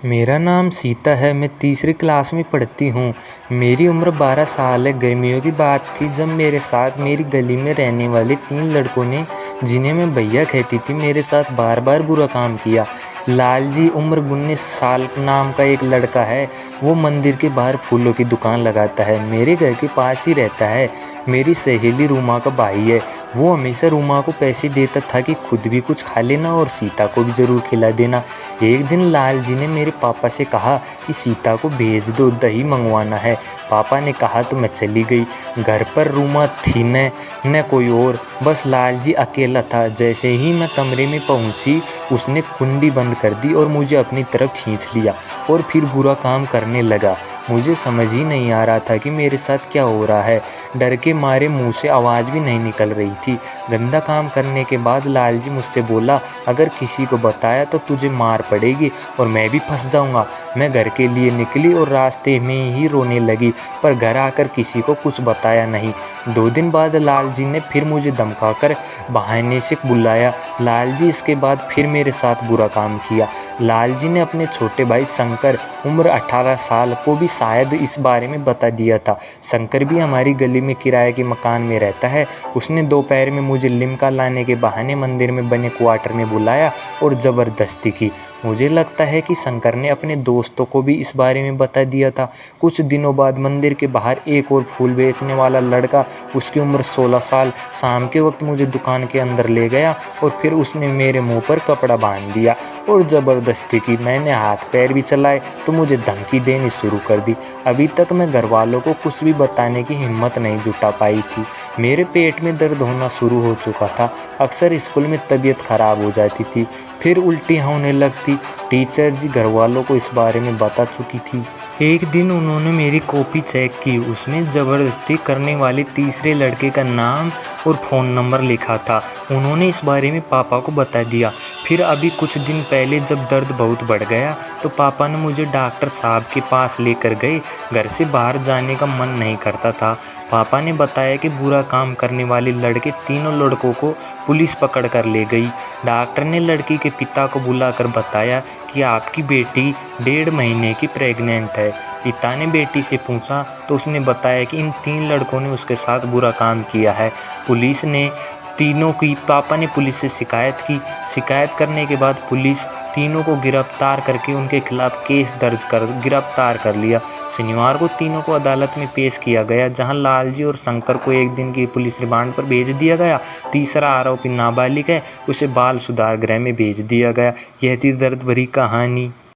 मेरा नाम सीता है। मैं तीसरी क्लास में पढ़ती हूँ। मेरी उम्र 12 साल है। गर्मियों की बात थी जब मेरे साथ मेरी गली में रहने वाले 3 लड़कों ने, जिन्हें मैं भैया कहती थी, मेरे साथ बार बार बुरा काम किया। लालजी उम्र 19 साल नाम का एक लड़का है। वो मंदिर के बाहर फूलों की दुकान लगाता है। मेरे घर के पास ही रहता है। मेरी सहेली रूमा का भाई है। वो हमेशा रूमा को पैसे देता था कि खुद भी कुछ खा लेना और सीता को भी ज़रूर खिला देना। एक दिन लालजी ने मेरे पापा से कहा कि सीता को भेज दो, दही मंगवाना है। पापा ने कहा तो मैं चली गई। घर पर रूमा थी न कोई और, बस लालजी अकेला था। जैसे ही मैं कमरे में पहुंची, उसने कुंडी बंद कर दी और मुझे अपनी तरफ खींच लिया और फिर बुरा काम करने लगा। मुझे समझ ही नहीं आ रहा था कि मेरे साथ क्या हो रहा है। डर के मारे मुंह से आवाज़ भी नहीं निकल रही थी। गंदा काम करने के बाद लालजी मुझसे बोला, अगर किसी को बताया तो तुझे मार पड़ेगी और मैं भी फंस जाऊंगा। मैं घर के लिए निकली और रास्ते में ही रोने लगी, पर घर आकर किसी को कुछ बताया नहीं। 2 दिन बाद लालजी ने फिर मुझे धमकाकर बहाने से बुलाया। लालजी इसके बाद फिर मेरे साथ बुरा काम किया। लालजी ने अपने छोटे भाई शंकर, उम्र 18 साल, को भी शायद इस बारे में बता दिया था। शंकर भी हमारी गली में किराए के मकान में रहता है। उसने दोपहर में मुझे लिम्का लाने के बहाने मंदिर में बने क्वार्टर में बुलाया और ज़बरदस्ती की। मुझे लगता है कि शंकर ने अपने दोस्तों को भी इस बारे में बता दिया था। कुछ दिनों बाद मंदिर के बाहर एक और फूल बेचने वाला लड़का, उसकी उम्र 16 साल, शाम के वक्त मुझे दुकान के अंदर ले गया और फिर उसने मेरे मुंह पर कपड़ा बांध दिया और ज़बरदस्ती की। मैंने हाथ पैर भी चलाए तो मुझे धमकी देनी शुरू कर दी। अभी तक मैं घर वालों को कुछ भी बताने की हिम्मत नहीं जुटा पाई थी। मेरे पेट में दर्द होना शुरू हो चुका था। अक्सर स्कूल में तबीयत खराब हो जाती थी, फिर उल्टियाँ होने लगती। टीचर जी घर वालों को इस बारे में बता चुकी थी। एक दिन उन्होंने मेरी कॉपी चेक की। उसमें ज़बरदस्ती करने वाले तीसरे लड़के का नाम और फ़ोन नंबर लिखा था। उन्होंने इस बारे में पापा को बता दिया। फिर अभी कुछ दिन पहले जब दर्द बहुत बढ़ गया तो पापा ने मुझे डॉक्टर साहब के पास लेकर गए। घर से बाहर जाने का मन नहीं करता था। पापा ने बताया कि बुरा काम करने वाले लड़के तीनों लड़कों को पुलिस पकड़ कर ले गई। डॉक्टर ने लड़की के पिता को बुलाकर बताया कि आपकी बेटी 1.5 महीने की प्रेग्नेंट है। पिता ने बेटी से पूछा तो उसने बताया कि इन 3 लड़कों ने उसके साथ बुरा काम किया है। पुलिस ने तीनों की पापा ने पुलिस से शिकायत की। शिकायत करने के बाद पुलिस तीनों को गिरफ्तार करके उनके खिलाफ केस दर्ज कर गिरफ्तार कर लिया। शनिवार को तीनों को अदालत में पेश किया गया, जहां लालजी और शंकर को 1 दिन की पुलिस रिमांड पर भेज दिया गया। तीसरा आरोपी नाबालिग है, उसे बाल सुधार गृह में भेज दिया गया। यह थी दर्द भरी कहानी।